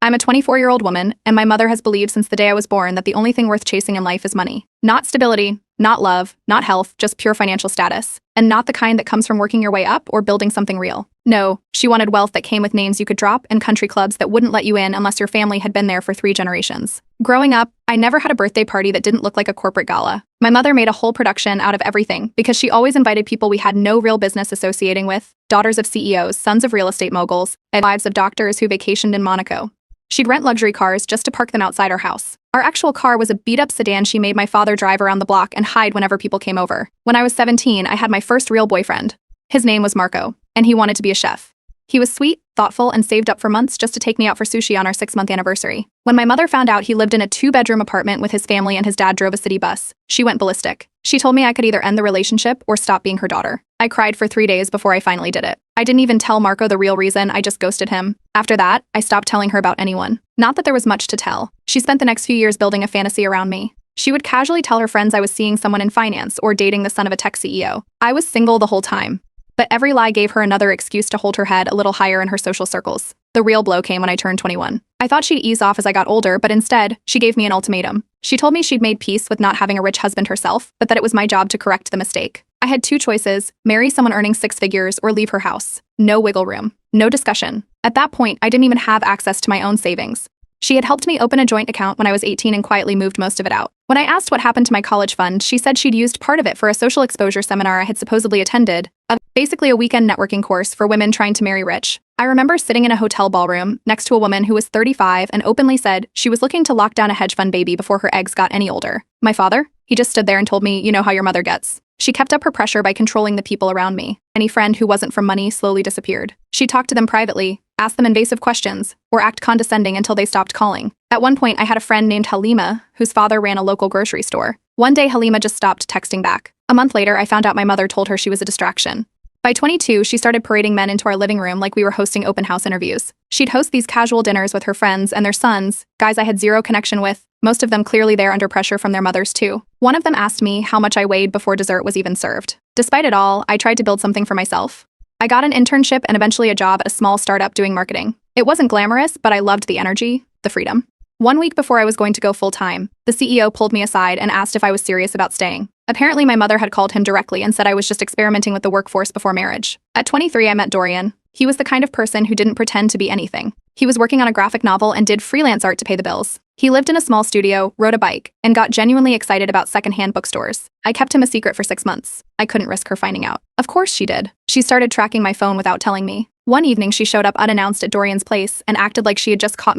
I'm a 24-year-old woman, and my mother has believed since the day I was born that the only thing worth chasing in life is money. Not stability, not love, not health, just pure financial status. And not the kind that comes from working your way up or building something real. No, she wanted wealth that came with names you could drop and country clubs that wouldn't let you in unless your family had been there for 3 generations. Growing up, I never had a birthday party that didn't look like a corporate gala. My mother made a whole production out of everything because she always invited people we had no real business associating with, daughters of CEOs, sons of real estate moguls, and wives of doctors who vacationed in Monaco. She'd rent luxury cars just to park them outside our house. Our actual car was a beat-up sedan she made my father drive around the block and hide whenever people came over. When I was 17, I had my first real boyfriend. His name was Marco, and he wanted to be a chef. He was sweet, thoughtful, and saved up for months just to take me out for sushi on our 6-month anniversary. When my mother found out he lived in a 2-bedroom apartment with his family and his dad drove a city bus, she went ballistic. She told me I could either end the relationship or stop being her daughter. I cried for 3 days before I finally did it. I didn't even tell Marco the real reason, I just ghosted him. After that, I stopped telling her about anyone. Not that there was much to tell. She spent the next few years building a fantasy around me. She would casually tell her friends I was seeing someone in finance or dating the son of a tech CEO. I was single the whole time. But every lie gave her another excuse to hold her head a little higher in her social circles. The real blow came when I turned 21. I thought she'd ease off as I got older, but instead, she gave me an ultimatum. She told me she'd made peace with not having a rich husband herself, but that it was my job to correct the mistake. I had 2 choices: marry someone earning 6 figures or leave her house. No wiggle room. No discussion. At that point, I didn't even have access to my own savings. She had helped me open a joint account when I was 18 and quietly moved most of it out. When I asked what happened to my college fund, she said she'd used part of it for a social exposure seminar I had supposedly attended, basically a weekend networking course for women trying to marry rich. I remember sitting in a hotel ballroom next to a woman who was 35 and openly said she was looking to lock down a hedge fund baby before her eggs got any older. My father? He just stood there and told me, "You know how your mother gets." She kept up her pressure by controlling the people around me. Any friend who wasn't from money slowly disappeared. She'd talk to them privately, ask them invasive questions, or act condescending until they stopped calling. At one point, I had a friend named Halima, whose father ran a local grocery store. One day, Halima just stopped texting back. A month later, I found out my mother told her she was a distraction. By 22, she started parading men into our living room like we were hosting open house interviews. She'd host these casual dinners with her friends and their sons, guys I had zero connection with, most of them clearly there under pressure from their mothers too. One of them asked me how much I weighed before dessert was even served. Despite it all, I tried to build something for myself. I got an internship and eventually a job at a small startup doing marketing. It wasn't glamorous, but I loved the energy, the freedom. 1 week before I was going to go full-time, the CEO pulled me aside and asked if I was serious about staying. Apparently, my mother had called him directly and said I was just experimenting with the workforce before marriage. At 23, I met Dorian. He was the kind of person who didn't pretend to be anything. He was working on a graphic novel and did freelance art to pay the bills. He lived in a small studio, rode a bike, and got genuinely excited about secondhand bookstores. I kept him a secret for 6 months. I couldn't risk her finding out. Of course she did. She started tracking my phone without telling me. One evening, she showed up unannounced at Dorian's place and acted like she had just caught me